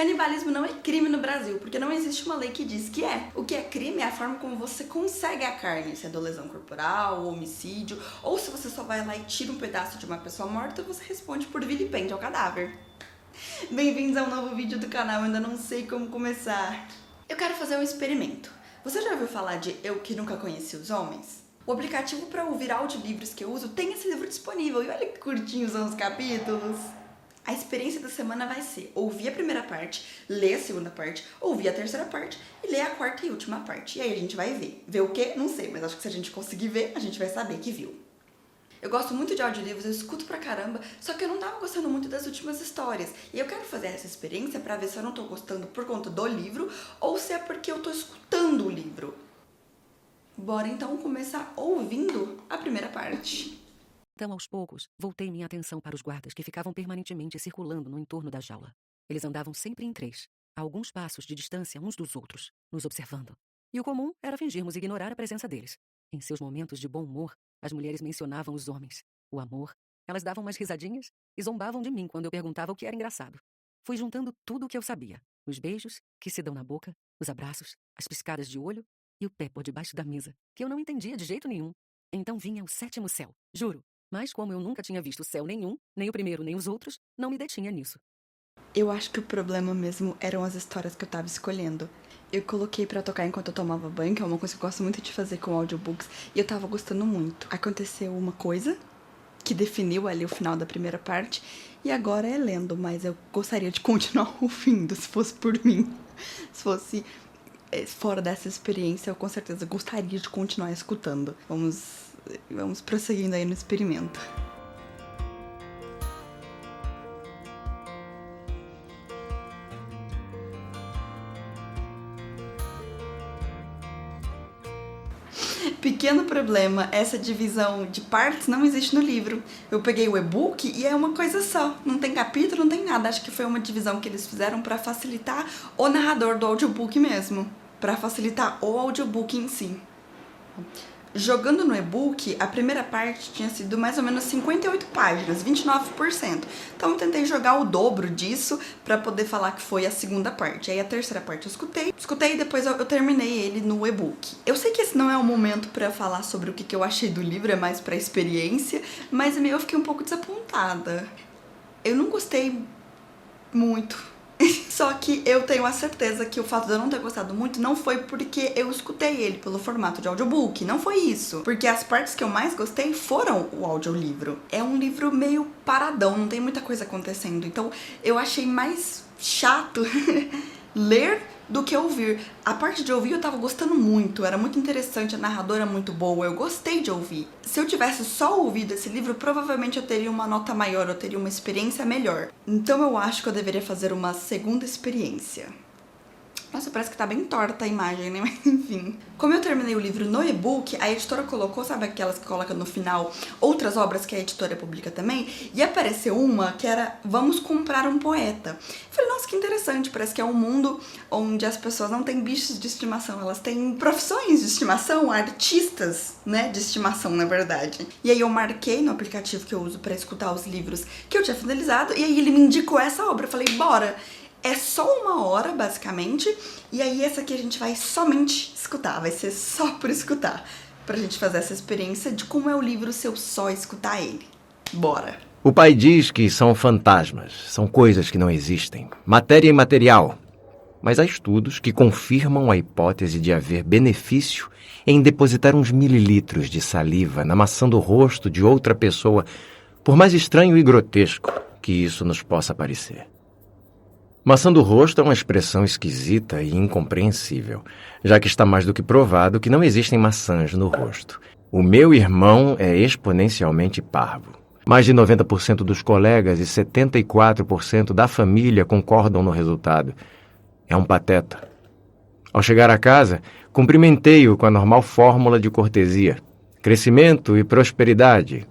Canibalismo não é crime no Brasil, porque não existe uma lei que diz que é. O que é crime é a forma como você consegue a carne, se é do lesão corporal, homicídio, ou se você só vai lá e tira um pedaço de uma pessoa morta, você responde por vilipêndio ao cadáver. Bem-vindos a um novo vídeo do canal, eu ainda não sei como começar. Eu quero fazer um experimento. Você já ouviu falar de Eu Que Nunca Conheci os Homens? O aplicativo para ouvir audiolivros que eu uso tem esse livro disponível, e olha que curtinhos são os capítulos. A experiência da semana vai ser ouvir a primeira parte, ler a segunda parte, ouvir a terceira parte e ler a quarta e última parte. E aí a gente vai ver. Ver o quê? Não sei, mas acho que se a gente conseguir ver, a gente vai saber que viu. Eu gosto muito de audiolivros, eu escuto pra caramba, só que eu não tava gostando muito das últimas histórias. E eu quero fazer essa experiência pra ver se eu não tô gostando por conta do livro ou se é porque eu tô escutando o livro. Bora então começar ouvindo a primeira parte. Então, aos poucos, voltei minha atenção para os guardas que ficavam permanentemente circulando no entorno da jaula. Eles andavam sempre em três, a alguns passos de distância uns dos outros, nos observando. E o comum era fingirmos ignorar a presença deles. Em seus momentos de bom humor, as mulheres mencionavam os homens. O amor, elas davam umas risadinhas e zombavam de mim quando eu perguntava o que era engraçado. Fui juntando tudo o que eu sabia. Os beijos, que se dão na boca, os abraços, as piscadas de olho e o pé por debaixo da mesa, que eu não entendia de jeito nenhum. Então vinha o sétimo céu, juro. Mas como eu nunca tinha visto céu nenhum, nem o primeiro nem os outros, não me detinha nisso. Eu acho que o problema mesmo eram as histórias que eu tava escolhendo. Eu coloquei pra tocar enquanto eu tomava banho, que é uma coisa que eu gosto muito de fazer com audiobooks, e eu tava gostando muito. Aconteceu uma coisa que definiu ali o final da primeira parte, e agora é lendo, mas eu gostaria de continuar ouvindo, se fosse por mim. Se fosse fora dessa experiência, eu com certeza gostaria de continuar escutando. Vamos prosseguindo aí no experimento. Pequeno problema, essa divisão de partes não existe no livro. Eu peguei o e-book e é uma coisa só. Não tem capítulo, não tem nada. Acho que foi uma divisão que eles fizeram pra facilitar o narrador do audiobook mesmo. Pra facilitar o audiobook em si. Jogando no e-book, a primeira parte tinha sido mais ou menos 58 páginas, 29%. Então eu tentei jogar o dobro disso pra poder falar que foi a segunda parte. Aí a terceira parte eu escutei e depois eu terminei ele no e-book. Eu sei que esse não é o momento pra falar sobre o que eu achei do livro, é mais pra experiência, mas eu fiquei um pouco desapontada. Eu não gostei muito. Só que eu tenho a certeza que o fato de eu não ter gostado muito não foi porque eu escutei ele pelo formato de audiobook, não foi isso. Porque as partes que eu mais gostei foram o audiolivro. É um livro meio paradão, não tem muita coisa acontecendo, então eu achei mais chato ler do que ouvir. A parte de ouvir eu tava gostando muito, era muito interessante, a narradora é muito boa, eu gostei de ouvir. Se eu tivesse só ouvido esse livro, provavelmente eu teria uma nota maior, eu teria uma experiência melhor. Então eu acho que eu deveria fazer uma segunda experiência. Nossa, parece que tá bem torta a imagem, né? Mas enfim. Como eu terminei o livro no e-book, a editora colocou, sabe aquelas que colocam no final outras obras que a editora publica também? E apareceu uma que era Vamos Comprar um Poeta. Eu falei, nossa, que interessante, parece que é um mundo onde as pessoas não têm bichos de estimação, elas têm profissões de estimação, artistas, né, de estimação, na verdade. E aí eu marquei no aplicativo que eu uso pra escutar os livros que eu tinha finalizado, e aí ele me indicou essa obra, eu falei, bora! É só 1 hora, basicamente, e aí essa aqui a gente vai somente escutar, vai ser só por escutar, pra gente fazer essa experiência de como é o livro se eu só escutar ele. Bora! O pai diz que são fantasmas, são coisas que não existem, matéria imaterial. Mas há estudos que confirmam a hipótese de haver benefício em depositar uns mililitros de saliva na maçã do rosto de outra pessoa, por mais estranho e grotesco que isso nos possa parecer. Maçã do rosto é uma expressão esquisita e incompreensível, já que está mais do que provado que não existem maçãs no rosto. O meu irmão é exponencialmente parvo. Mais de 90% dos colegas e 74% da família concordam no resultado. É um pateta. Ao chegar a casa, cumprimentei-o com a normal fórmula de cortesia: crescimento e prosperidade.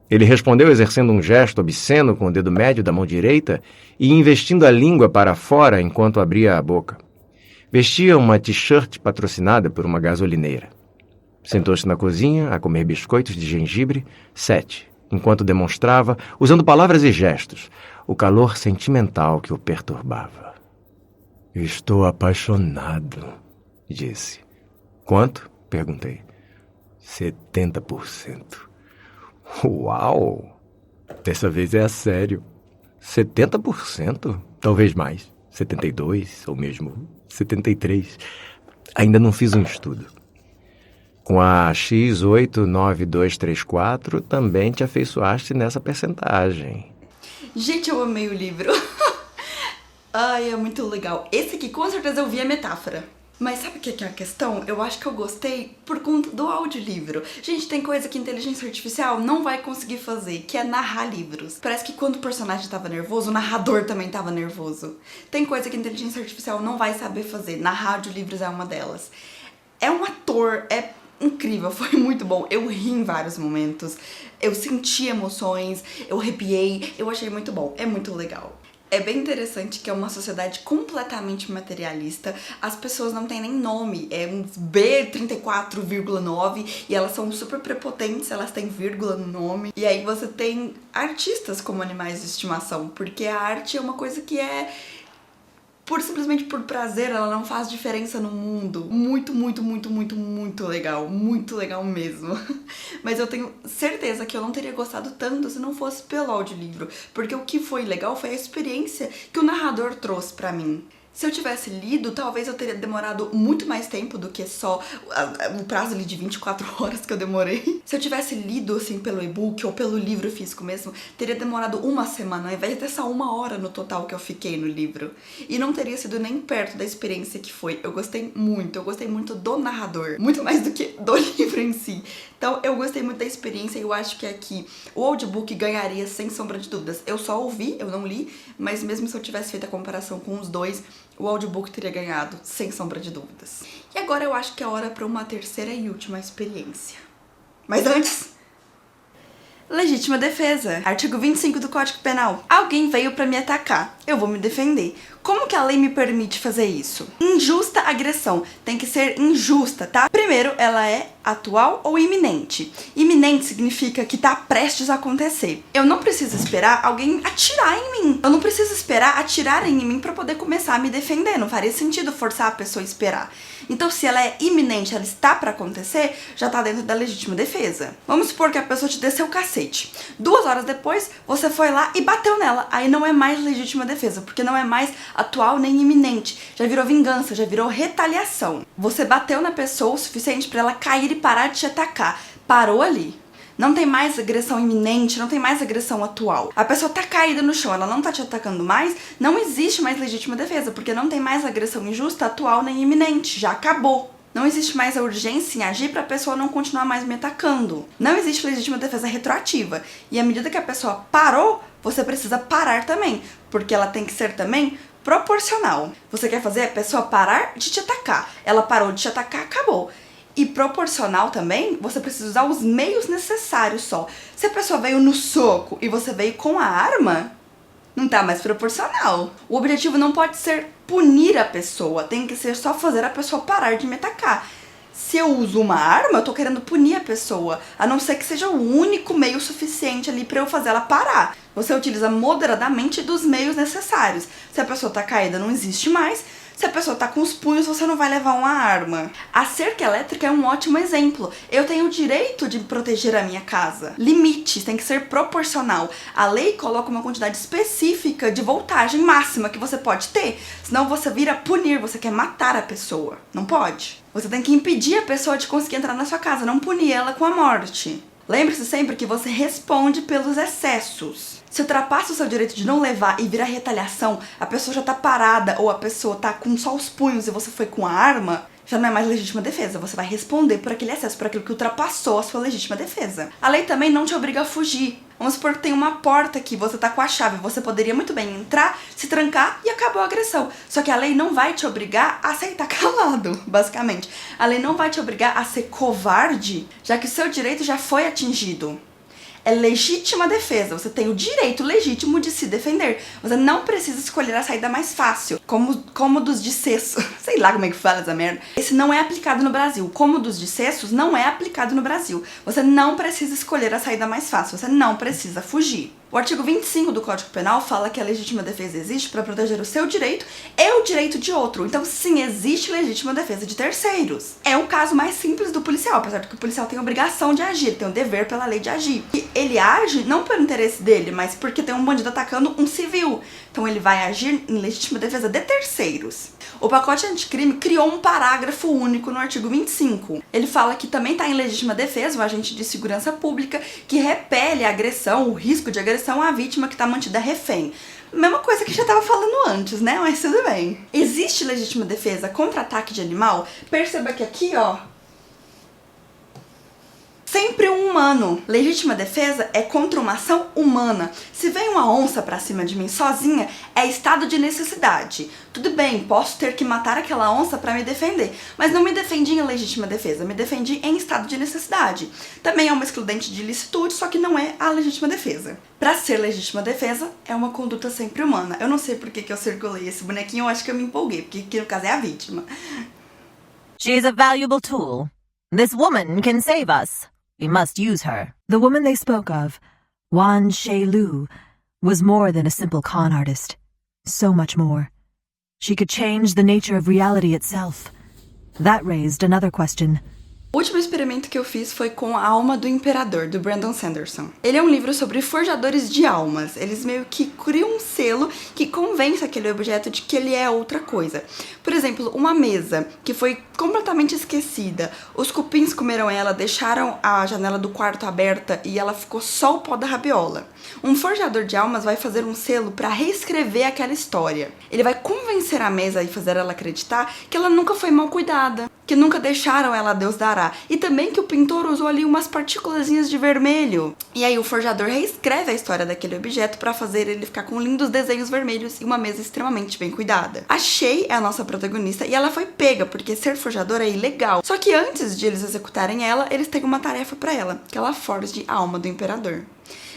Ele respondeu exercendo um gesto obsceno com o dedo médio da mão direita e investindo a língua para fora enquanto abria a boca. Vestia uma t-shirt patrocinada por uma gasolineira. Sentou-se na cozinha a comer biscoitos de gengibre 7, enquanto demonstrava, usando palavras e gestos, o calor sentimental que o perturbava. Estou apaixonado, disse. Quanto? Perguntei. 70%. Uau! Dessa vez é a sério. 70%? Talvez mais. 72% ou mesmo 73%. Ainda não fiz um estudo. Com a X89234 também te afeiçoaste nessa percentagem. Gente, eu amei o livro. Ai, é muito legal. Esse aqui com certeza eu vi a metáfora. Mas sabe o que é a questão? Eu acho que eu gostei por conta do audiolivro. Gente, tem coisa que a inteligência artificial não vai conseguir fazer, que é narrar livros. Parece que quando o personagem tava nervoso, o narrador também tava nervoso. Tem coisa que a inteligência artificial não vai saber fazer. Narrar audiolivros é uma delas. É um ator, é incrível, foi muito bom. Eu ri em vários momentos, eu senti emoções, eu arrepiei, eu achei muito bom, é muito legal. É bem interessante que é uma sociedade completamente materialista, as pessoas não têm nem nome, é um B34,9 e elas são super prepotentes, elas têm vírgula no nome. E aí você tem artistas como animais de estimação, porque a arte é uma coisa que é simplesmente por prazer, ela não faz diferença no mundo. Muito, muito, muito, muito, muito legal mesmo. Mas eu tenho certeza que eu não teria gostado tanto se não fosse pelo audiolivro, porque o que foi legal foi a experiência que o narrador trouxe pra mim. Se eu tivesse lido, talvez eu teria demorado muito mais tempo do que só o prazo ali de 24 horas que eu demorei. Se eu tivesse lido, assim, pelo e-book ou pelo livro físico mesmo, teria demorado uma semana, ao invés de ter só 1 hora no total que eu fiquei no livro. E não teria sido nem perto da experiência que foi. Eu gostei muito do narrador, muito mais do que do livro em si. Então, eu gostei muito da experiência e eu acho que aqui o audiobook ganharia sem sombra de dúvidas. Eu só ouvi, eu não li, mas mesmo se eu tivesse feito a comparação com os dois, o audiobook teria ganhado, sem sombra de dúvidas. E agora eu acho que é hora para uma terceira e última experiência. Mas antes... Legítima defesa. Artigo 25 do Código Penal. Alguém veio pra me atacar. Eu vou me defender. Como que a lei me permite fazer isso? Injusta agressão. Tem que ser injusta, tá? Primeiro, ela é atual ou iminente. Iminente significa que tá prestes a acontecer. Eu não preciso esperar alguém atirar em mim. Eu não preciso esperar atirarem em mim pra poder começar a me defender. Não faria sentido forçar a pessoa a esperar. Então, se ela é iminente, ela está pra acontecer, já tá dentro da legítima defesa. Vamos supor que a pessoa te desceu o cacete. 2 horas depois, você foi lá e bateu nela. Aí não é mais legítima defesa, porque não é mais atual nem iminente. Já virou vingança, já virou retaliação. Você bateu na pessoa o suficiente pra ela cair e parar de te atacar. Parou ali. Não tem mais agressão iminente, não tem mais agressão atual. A pessoa tá caída no chão, ela não tá te atacando mais, não existe mais legítima defesa, porque não tem mais agressão injusta, atual nem iminente, já acabou. Não existe mais a urgência em agir pra pessoa não continuar mais me atacando. Não existe legítima defesa retroativa. E à medida que a pessoa parou, você precisa parar também, porque ela tem que ser também proporcional. Você quer fazer a pessoa parar de te atacar. Ela parou de te atacar, acabou. E proporcional também, você precisa usar os meios necessários só. Se a pessoa veio no soco e você veio com a arma, não tá mais proporcional. O objetivo não pode ser punir a pessoa, tem que ser só fazer a pessoa parar de me atacar. Se eu uso uma arma, eu tô querendo punir a pessoa, a não ser que seja o único meio suficiente ali pra eu fazer ela parar. Você utiliza moderadamente dos meios necessários. Se a pessoa tá caída, não existe mais. Se a pessoa tá com os punhos, você não vai levar uma arma. A cerca elétrica é um ótimo exemplo. Eu tenho o direito de proteger a minha casa. Limites, tem que ser proporcional. A lei coloca uma quantidade específica de voltagem máxima que você pode ter. Senão você vira punir, você quer matar a pessoa. Não pode. Você tem que impedir a pessoa de conseguir entrar na sua casa, não punir ela com a morte. Lembre-se sempre que você responde pelos excessos. Se ultrapassa o seu direito de não levar e virar retaliação, a pessoa já tá parada ou a pessoa tá com só os punhos e você foi com a arma, já não é mais legítima defesa. Você vai responder por aquele excesso, por aquilo que ultrapassou a sua legítima defesa. A lei também não te obriga a fugir. Vamos supor que tem uma porta aqui, você tá com a chave, você poderia muito bem entrar, se trancar e acabou a agressão. Só que a lei não vai te obrigar a aceitar calado, basicamente. A lei não vai te obrigar a ser covarde, já que o seu direito já foi atingido. É legítima defesa, você tem o direito legítimo de se defender. Você não precisa escolher a saída mais fácil, cômodos de cesso, sei lá como é que fala essa merda. Esse não é aplicado no Brasil, cômodos de cessos não é aplicado no Brasil. Você não precisa escolher a saída mais fácil, você não precisa fugir. O artigo 25 do Código Penal fala que a legítima defesa existe para proteger o seu direito e o direito de outro. Então, sim, existe legítima defesa de terceiros. É o caso mais simples do policial, apesar de que o policial tem a obrigação de agir, tem o dever pela lei de agir. E ele age não pelo interesse dele, mas porque tem um bandido atacando um civil. Então, ele vai agir em legítima defesa de terceiros. O pacote anticrime criou um parágrafo único no artigo 25. Ele fala que também está em legítima defesa o agente de segurança pública que repele a agressão, o risco de agressão à vítima que está mantida refém. Mesma coisa que já estava falando antes, né? Mas tudo bem. Existe legítima defesa contra ataque de animal? Perceba que aqui, ó, sempre um humano. Legítima defesa é contra uma ação humana. Se vem uma onça pra cima de mim sozinha, é estado de necessidade. Tudo bem, posso ter que matar aquela onça pra me defender, mas não me defendi em legítima defesa, me defendi em estado de necessidade. Também é uma excludente de ilicitude, só que não é a legítima defesa. Pra ser legítima defesa, é uma conduta sempre humana. Eu não sei por que eu circulei esse bonequinho, eu acho que eu me empolguei, porque aqui no caso é a vítima. She is a valuable tool. This woman can save us. We must use her. The woman they spoke of, Wan Shay Lu, was more than a simple con artist. So much more. She could change the nature of reality itself. That raised another question. O último experimento que eu fiz foi com A Alma do Imperador, do Brandon Sanderson. Ele é um livro sobre forjadores de almas. Eles meio que criam um selo que convence aquele objeto de que ele é outra coisa. Por exemplo, uma mesa que foi completamente esquecida. Os cupins comeram ela, deixaram a janela do quarto aberta e ela ficou só o pó da rabiola. Um forjador de almas vai fazer um selo para reescrever aquela história. Ele vai convencer a mesa e fazer ela acreditar que ela nunca foi mal cuidada, que nunca deixaram ela a Deus dará, e também que o pintor usou ali umas partículazinhas de vermelho. E aí o forjador reescreve a história daquele objeto para fazer ele ficar com lindos desenhos vermelhos e uma mesa extremamente bem cuidada. A Shay é a nossa protagonista e ela foi pega porque ser forjador é ilegal. Só que antes de eles executarem ela, eles têm uma tarefa para ela, que ela forje a alma do imperador.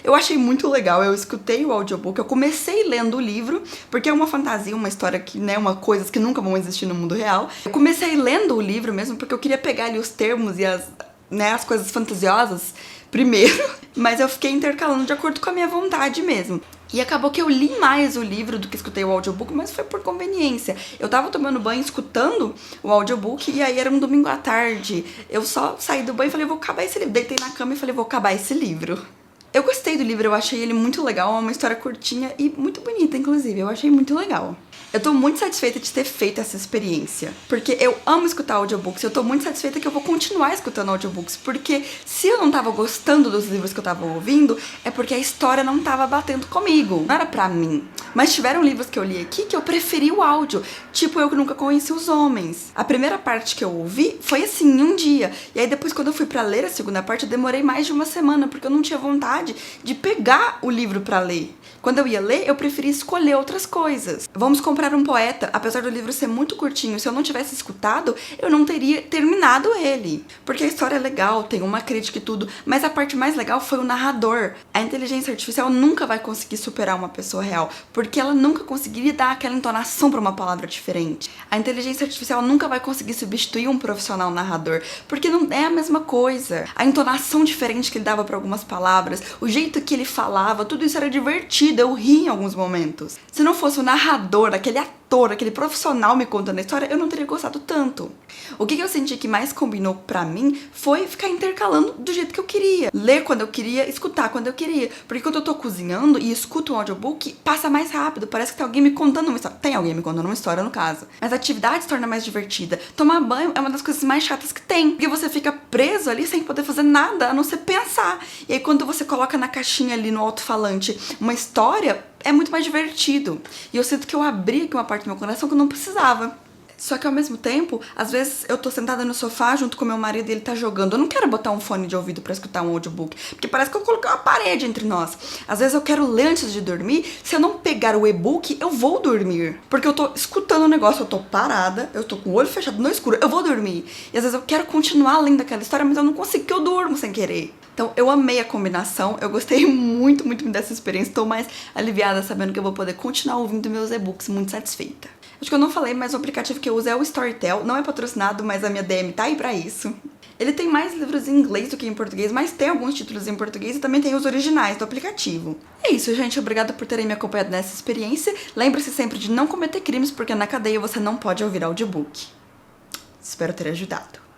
Eu achei muito legal, eu escutei o audiobook, eu comecei lendo o livro, porque é uma fantasia, uma história que, né, coisas que nunca vão existir no mundo real. Eu comecei lendo o livro mesmo, porque eu queria pegar ali os termos e as coisas fantasiosas primeiro, mas eu fiquei intercalando de acordo com a minha vontade mesmo. E acabou que eu li mais o livro do que escutei o audiobook, mas foi por conveniência. Eu tava tomando banho, escutando o audiobook, e aí era um domingo à tarde. Eu só saí do banho e falei, vou acabar esse livro. Deitei na cama e falei, vou acabar esse livro. Eu gostei do livro, eu achei ele muito legal, é uma história curtinha e muito bonita, inclusive, eu achei muito legal. Eu tô muito satisfeita de ter feito essa experiência, porque eu amo escutar audiobooks, eu tô muito satisfeita que eu vou continuar escutando audiobooks, porque se eu não tava gostando dos livros que eu tava ouvindo, é porque a história não tava batendo comigo, não era pra mim. Mas tiveram livros que eu li aqui que eu preferi o áudio, tipo Eu Que Nunca Conheci os Homens. A primeira parte que eu ouvi foi assim, em um dia, e aí depois quando eu fui pra ler a segunda parte, eu demorei mais de uma semana, porque eu não tinha vontade de pegar o livro pra ler. Quando eu ia ler, eu preferia escolher outras coisas. Vamos comprar um poeta, apesar do livro ser muito curtinho, se eu não tivesse escutado, eu não teria terminado ele. Porque a história é legal, tem uma crítica e tudo, mas a parte mais legal foi o narrador. A inteligência artificial nunca vai conseguir superar uma pessoa real, porque ela nunca conseguiria dar aquela entonação para uma palavra diferente. A inteligência artificial nunca vai conseguir substituir um profissional narrador, porque não é a mesma coisa. A entonação diferente que ele dava para algumas palavras, o jeito que ele falava, tudo isso era divertido. Eu ri em alguns momentos. Se não fosse o narrador, aquele ator, aquele profissional me contando a história, eu não teria gostado tanto. O que eu senti que mais combinou pra mim foi ficar intercalando do jeito que eu queria. Ler quando eu queria, escutar quando eu queria. Porque quando eu tô cozinhando e escuto um audiobook, passa mais rápido. Parece que tem alguém me contando uma história. Tem alguém me contando uma história, no caso. Mas a atividade se torna mais divertida. Tomar banho é uma das coisas mais chatas que tem. Porque você fica preso ali sem poder fazer nada, a não ser pensar. E aí quando você coloca na caixinha ali no alto-falante uma história, é muito mais divertido. E eu sinto que eu abri aqui uma parte do meu coração que eu não precisava. Só que ao mesmo tempo, às vezes eu tô sentada no sofá junto com meu marido e ele tá jogando. Eu não quero botar um fone de ouvido pra escutar um audiobook, porque parece que eu coloquei uma parede entre nós. Às vezes eu quero ler antes de dormir. Se eu não pegar o e-book, eu vou dormir. Porque eu tô escutando o negócio, eu tô parada, eu tô com o olho fechado no escuro, eu vou dormir. E às vezes eu quero continuar lendo aquela história, mas eu não consigo, porque eu durmo sem querer. Então eu amei a combinação, eu gostei muito dessa experiência. Tô mais aliviada sabendo que eu vou poder continuar ouvindo meus e-books, muito satisfeita. Acho que eu não falei, mas o aplicativo que eu uso é o Storytel. Não é patrocinado, mas a minha DM tá aí pra isso. Ele tem mais livros em inglês do que em português, mas tem alguns títulos em português e também tem os originais do aplicativo. É isso, gente. Obrigada por terem me acompanhado nessa experiência. Lembre-se sempre de não cometer crimes, porque na cadeia você não pode ouvir audiobook. Espero ter ajudado.